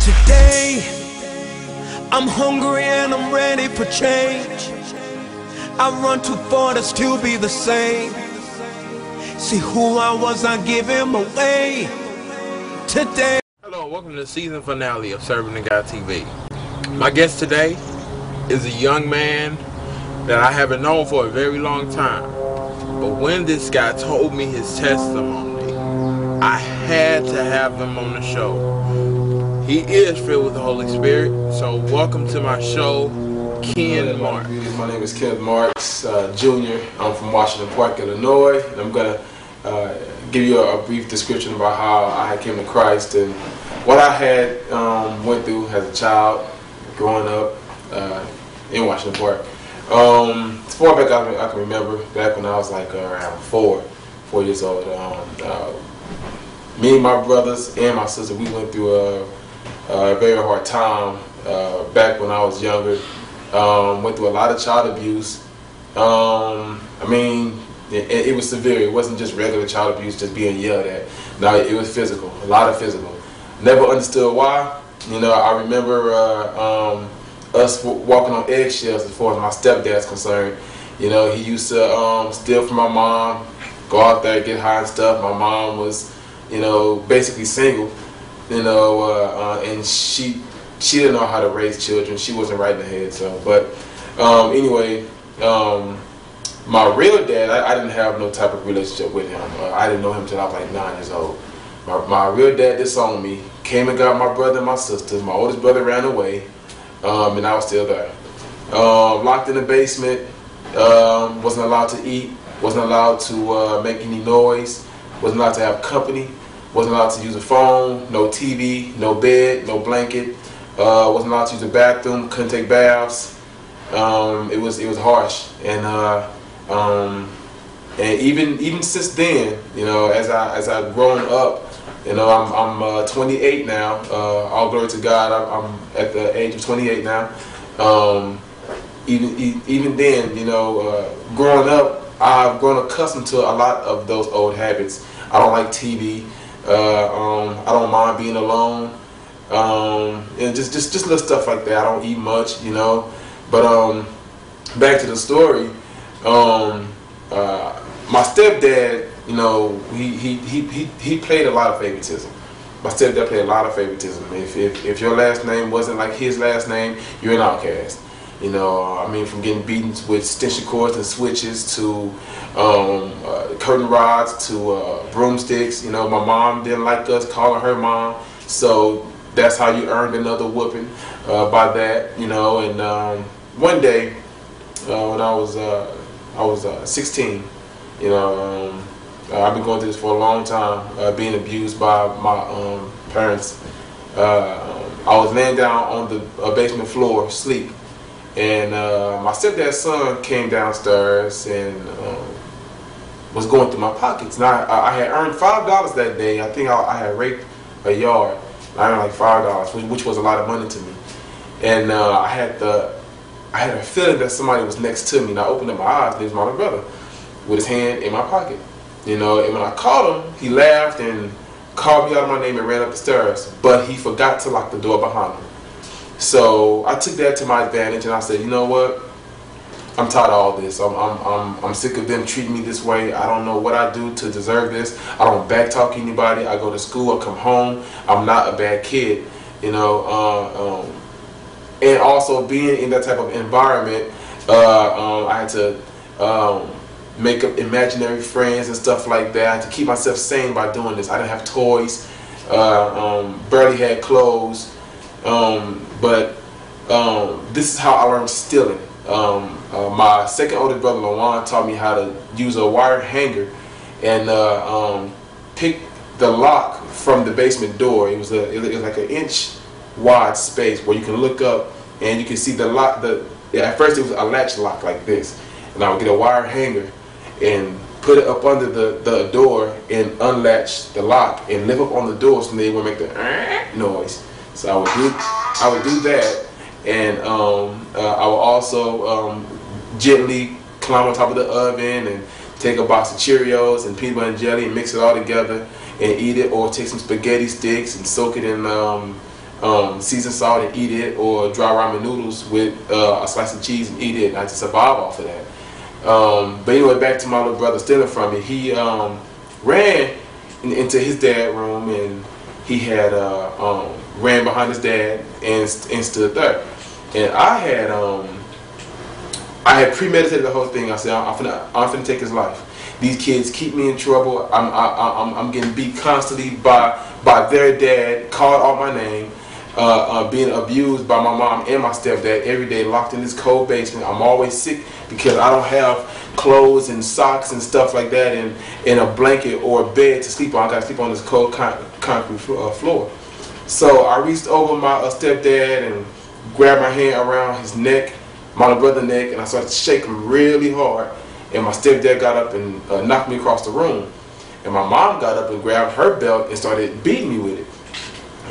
Today, I'm hungry and I'm ready for change. I run too far to still be the same. See who I was, I give him away today. Hello, welcome to the season finale of Serving the God TV. My guest today is a young man that I haven't known for a very long time. But when this guy told me his testimony, I had to have him on the show. He is filled with the Holy Spirit, so welcome to my show, Ken Marks. My name is Kenneth Marks Jr. I'm from Washington Park, Illinois, and I'm going to give you a brief description about how I came to Christ and what I had went through as a child growing up in Washington Park. As far back I can remember, back when I was like around 4 years old, me and my brothers and my sister, we went through a very hard time back when I was younger. Went through a lot of child abuse. I mean, it was severe. It wasn't just regular child abuse, just being yelled at. No, it was physical, a lot of physical. Never understood why. You know, I remember us walking on eggshells as far as my stepdad's concerned. You know, he used to steal from my mom, go out there, get high and stuff. My mom was, you know, basically single. You know, and she didn't know how to raise children. She wasn't right in the head. So, but anyway, my real dad, I didn't have no type of relationship with him. I didn't know him until I was like 9 years old. My real dad disowned me, came and got my brother and my sister. My oldest brother ran away, and I was still there. Locked in the basement, wasn't allowed to eat, wasn't allowed to make any noise, wasn't allowed to have company, wasn't allowed to use a phone, no TV, no bed, no blanket, wasn't allowed to use the bathroom, couldn't take baths. It was harsh, and even since then, you know, as I've grown up, you know, I'm 28 now. All glory to God. I'm at the age of 28 now. Even then, you know, growing up, I've grown accustomed to a lot of those old habits. I don't like TV. I don't mind being alone. And just little stuff like that. I don't eat much, you know. But back to the story. My stepdad, you know, he played a lot of favoritism. My stepdad played a lot of favoritism. If your last name wasn't like his last name, you're an outcast. You know, I mean, from getting beaten with extension cords and switches to curtain rods to broomsticks. You know, my mom didn't like us calling her mom, so that's how you earned another whooping by that. You know, and one day when I was 16. You know, I've been going through this for a long time, being abused by my parents. I was laying down on the basement floor, asleep, and my stepdad's son came downstairs and was going through my pockets. Now, I had earned $5 that day. I think I had raped a yard. I earned like $5, which was a lot of money to me. And I had a feeling that somebody was next to me, and I opened up my eyes, and it was my little brother, with his hand in my pocket, you know. And when I called him, he laughed and called me out of my name and ran up the stairs, but he forgot to lock the door behind him. So I took that to my advantage, and I said, you know what, I'm tired of all this. I'm sick of them treating me this way. I don't know what I do to deserve this. I don't backtalk anybody. I go to school, I come home, I'm not a bad kid, you know. And also being in that type of environment, I had to make up imaginary friends and stuff like that. I had to keep myself sane by doing this. I didn't have toys, barely had clothes, but this is how I learned stealing. My second oldest brother, Lawan, taught me how to use a wire hanger and pick the lock from the basement door. It was like an inch wide space where you can look up and you can see the lock. At first it was a latch lock like this, and I would get a wire hanger and put it up under the door and unlatch the lock and lift up on the door so they would make the noise. So I would do that, and I would also gently climb on top of the oven and take a box of Cheerios and peanut butter and jelly and mix it all together and eat it, or take some spaghetti sticks and soak it in seasoned salt and eat it, or dry ramen noodles with a slice of cheese and eat it. And I just survive off of that. But anyway, back to my little brother stealing from me. He ran into his dad's room, and he had ran behind his dad and stood there. And I had premeditated the whole thing. I said, I'm finna take his life. These kids keep me in trouble. I'm getting beat constantly by their dad, called out my name, being abused by my mom and my stepdad every day, locked in this cold basement. I'm always sick because I don't have clothes and socks and stuff like that, and a blanket or a bed to sleep on. I gotta sleep on this cold concrete floor. So I reached over my stepdad and grabbed my hand around his neck, my little brother's neck, and I started to shake him really hard. And my stepdad got up and knocked me across the room. And my mom got up and grabbed her belt and started beating me with it.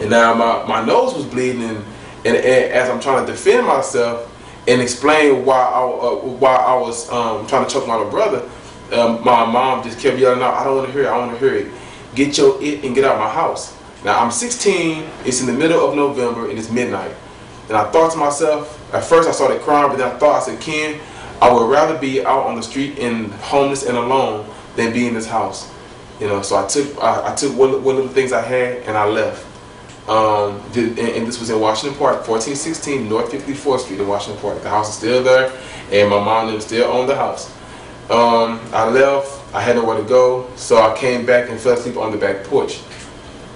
And now my nose was bleeding, and as I'm trying to defend myself and explain why I was trying to choke my little brother, my mom just kept yelling out, I don't want to hear it, I don't want to hear it. Get your it and get out of my house. Now I'm 16, it's in the middle of November, and it's midnight. And I thought to myself, at first I started crying, but then I said, Ken, I would rather be out on the street and homeless and alone than be in this house. You know, so I took one of the things I had and I left. And this was in Washington Park, 1416 North 54th Street in Washington Park. The house is still there, and my mom and them still own the house. I left, I had nowhere to go, so I came back and fell asleep on the back porch.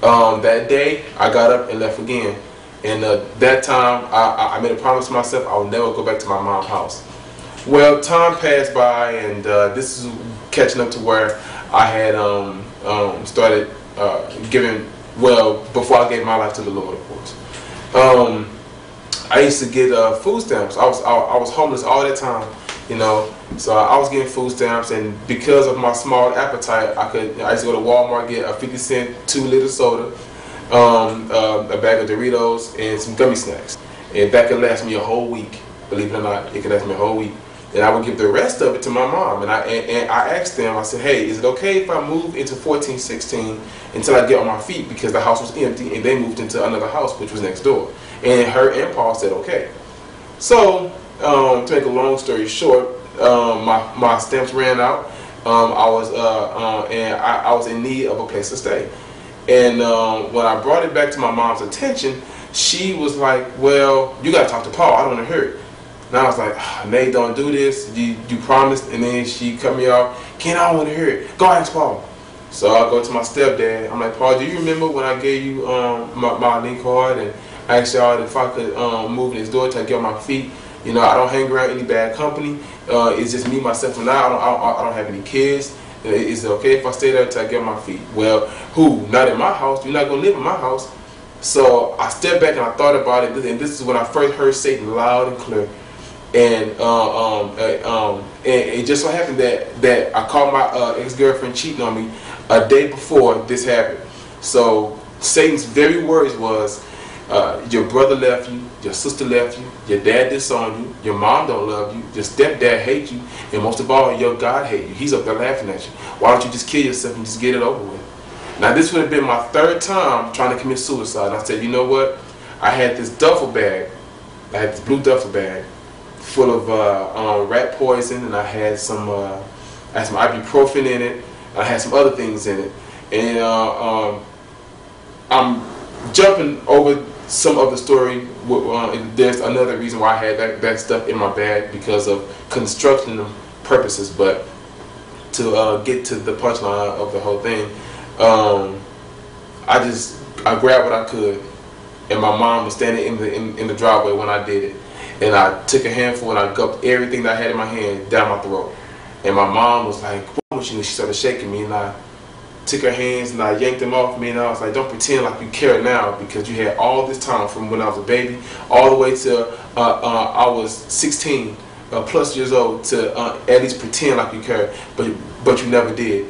That day, I got up and left again. And that time, I made a promise to myself I would never go back to my mom's house. Well, time passed by, and this is catching up to where I had started giving, well, before I gave my life to the Lord, of course. I used to get food stamps. I was homeless all that time, you know. So I was getting food stamps, and because of my small appetite, I used to go to Walmart, get a 50-cent 2-liter soda, a bag of Doritos, and some gummy snacks, and that could last me a whole week. Believe it or not, it could last me a whole week. And I would give the rest of it to my mom. And I asked them, I said, hey, is it okay if I move into 1416 until I get on my feet? Because the house was empty, and they moved into another house, which was next door. And her and Paul said, okay. So, to make a long story short, my stamps ran out. I was in need of a place to stay. And when I brought it back to my mom's attention, she was like, well, you got to talk to Paul. I don't want to hear it. And I was like, Nate, don't do this. You promised. And then she cut me off. Ken, I don't want to hear it. Go ask Paul. So I go to my stepdad. I'm like, Paul, do you remember when I gave you my link card and I asked y'all if I could move next door till I get on my feet? You know, I don't hang around any bad company. It's just me, myself, and I don't have any kids. Is it okay if I stay there till I get on my feet? Well, who? Not in my house. You're not going to live in my house. So I stepped back and I thought about it. And this is when I first heard Satan loud and clear. And it just so happened that I caught my ex-girlfriend cheating on me a day before this happened. So Satan's very words was, your brother left you, your sister left you, your dad disowned you, your mom don't love you, your stepdad hates you, and most of all, your God hates you. He's up there laughing at you. Why don't you just kill yourself and just get it over with? Now this would have been my third time trying to commit suicide. And I said, you know what? I had this duffel bag. I had this blue duffel bag full of rat poison, and I had some ibuprofen in it. I had some other things in it, and I'm jumping over some of the story. There's another reason why I had that stuff in my bag, because of construction purposes. But to get to the punchline of the whole thing, I grabbed what I could, and my mom was standing in the driveway when I did it. And I took a handful and I gulped everything that I had in my hand down my throat. And my mom was like, "What's wrong with you?" And she started shaking me, and I took her hands and I yanked them off me, and I was like, "Don't pretend like you care now, because you had all this time from when I was a baby all the way to I was 16 plus years old to at least pretend like you care, but you never did.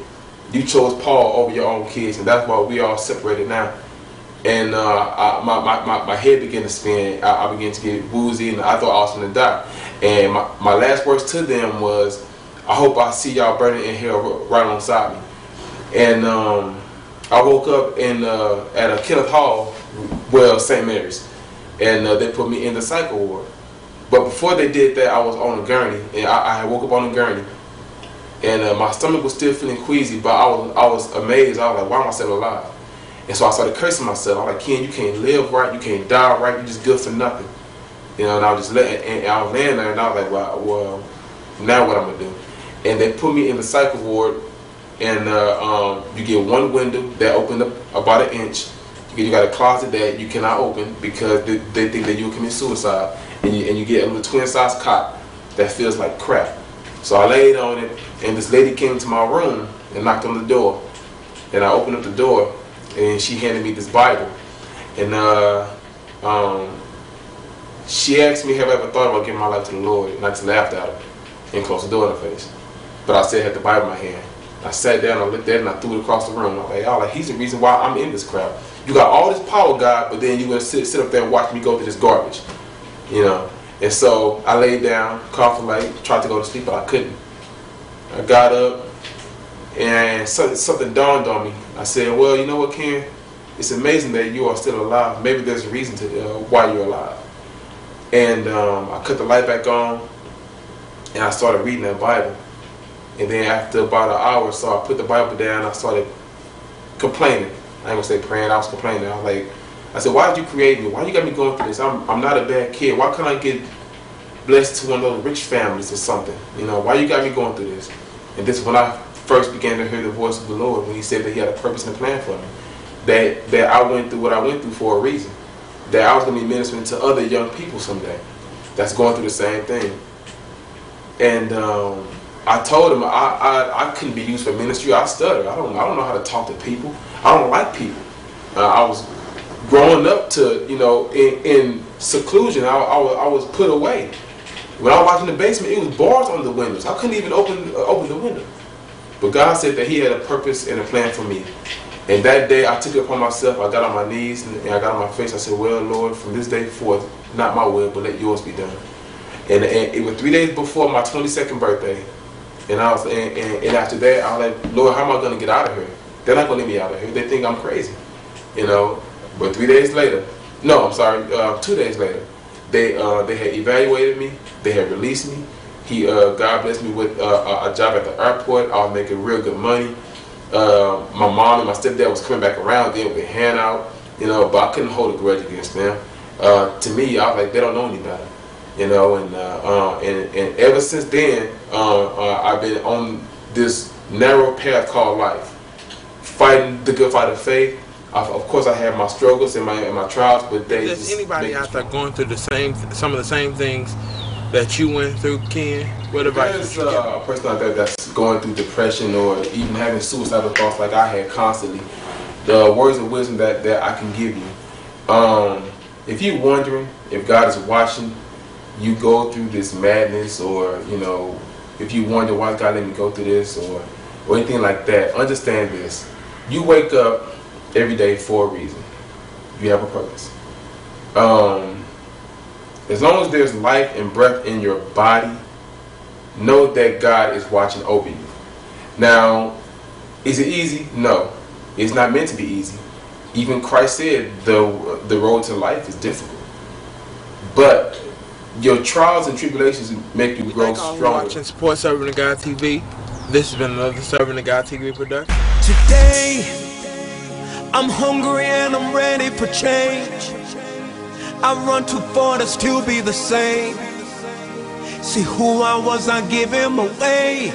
You chose Paul over your own kids, and that's why we all separated now." And my head began to spin. I began to get woozy, and I thought I was going to die. And my last words to them was, "I hope I see y'all burning in hell right alongside me." And I woke up at a Kenneth Hall well, St. Mary's, and they put me in the cycle ward. But before they did that, I was on a gurney, and I woke up on a gurney, and my stomach was still feeling queasy, but I was amazed. I was like, why am I still alive? And so I started cursing myself. I was like, Ken, you can't live right, you can't die right, you're just good for nothing. You know, and I was just and I was laying there, and I was like, well, now what I'm gonna do? And they put me in the cycle ward, and you get one window that opened up about an inch. You got a closet that you cannot open because they think that you'll commit suicide, and you get a little twin-size cot that feels like crap. So I laid on it, and this lady came to my room and knocked on the door, and I opened up the door, and she handed me this Bible, and she asked me, have I ever thought about giving my life to the Lord? And I just laughed at her and closed the door in her face. But I still had the Bible in my hand. I sat down, I looked at it, and I threw it across the room. I was like, he's the reason why I'm in this crap. You got all this power, God, but then you're going to sit up there and watch me go through this garbage. You know? And so I laid down, coughed a light, tried to go to sleep, but I couldn't. I got up, and something dawned on me. I said, well, you know what, Ken? It's amazing that you are still alive. Maybe there's a reason to why you're alive. And I cut the light back on, and I started reading that Bible. And then after about an hour or so, I put the Bible down, I started complaining. I ain't gonna say praying, I was complaining. I said, why did you create me? Why you got me going through this? I'm not a bad kid. Why can't I get blessed to one of those rich families or something? You know, why you got me going through this? And this is when I first began to hear the voice of the Lord, when he said that he had a purpose and a plan for me. That I went through what I went through for a reason. That I was going to be ministering to other young people someday that's going through the same thing. And I told him I couldn't be used for ministry. I stutter. I don't know how to talk to people. I don't like people. I was growing up to, you know, in seclusion. I was put away. When I was locked in the basement, it was bars on the windows. I couldn't even open the window. But God said that he had a purpose and a plan for me. And that day, I took it upon myself. I got on my knees and I got on my face. I said, well, Lord, from this day forth, not my will, but let yours be done. And it was 3 days before my 22nd birthday. And after that, I was like, Lord, how am I going to get out of here? They're not going to let me out of here. They think I'm crazy. You know, but 3 days later, no, I'm sorry, 2 days later, they had evaluated me. They had released me. God blessed me with a job at the airport. I was making real good money. My mom and my stepdad was coming back around then with a handout, you know, but I couldn't hold a grudge against them. To me, I was like, they don't know any better, you know, and ever since then, I've been on this narrow path called life, fighting the good fight of faith. Of course, I had my struggles and my trials, but they Is anybody out there going through some of the same things that you went through, Ken? What advice? There's a person out there that's going through depression or even having suicidal thoughts like I had constantly. The words of wisdom that I can give you. If you're wondering if God is watching you go through this madness, or, you know, if you wonder why God let me go through this or anything like that, understand this. You wake up every day for a reason. You have a purpose. As long as there's life and breath in your body, know that God is watching over you. Now, is it easy? No. It's not meant to be easy. Even Christ said the road to life is difficult. But your trials and tribulations make you grow stronger. Watching Support Servant of God TV. This has been another Servant of God TV production. Today, I'm hungry and I'm ready for change. I run too far to still be the same. See who I was, I give him away.